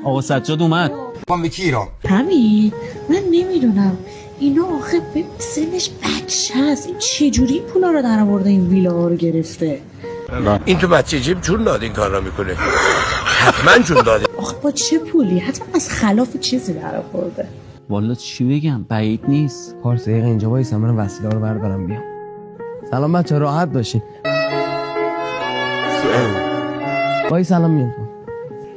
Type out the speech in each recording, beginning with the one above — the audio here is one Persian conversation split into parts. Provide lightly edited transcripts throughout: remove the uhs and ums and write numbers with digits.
آقا سجاد اومد. من به کی ایران؟ حمید من نمیدونم اینا آخه به سنش بچه هست، این چجوری پولا رو در آورده این ویلا رو گرفته؟ این تو بچه جیب چون داد این کار را میکنه؟ حتما چون داده. آخه با چه پولی؟ حتما از خلاف چیزی در آورده. والا چی بگم، بعید نیست. پارس دقیقه اینجا وایسا، من وسیله رو بردارم بیام. سلام بچه، راحت باشین. وای سلام میام.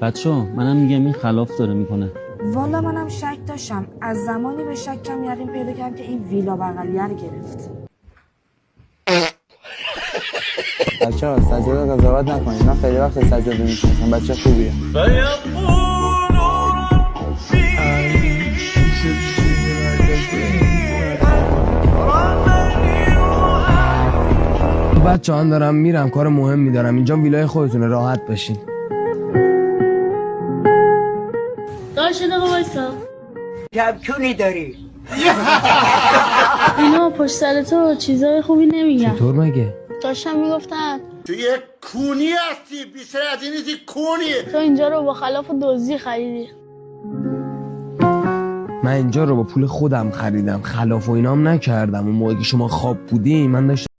بچه‌ها منم میگم این خلاف داره میکنه. والا منم شک داشتم، از زمانی به شکم یقین پیدا کردم که این ویلا بغلیه رو گرفت. بچه‌ها سجاد قضاوت نکنید، من خیلی وقت سجاد رو میشناسم، بچه خوبیه. بچه‌ها من دارم میرم، کار مهمی دارم، اینجا ویلای خودتونه، راحت باشین. داشت دقیقه وایسا. کمچونی داری؟ اینا پشت سر تو چیزای خوبی نمیگن. چطور مگه؟ داشتم میگفتن تو یک کونی هستی، بیشتر از این نیستی، کونی. تو اینجا رو با خلاف دزدی خریدی. من اینجا رو با پول خودم خریدم، خلاف و اینام نکردم. اون موقعی که شما خواب بودین من داشتم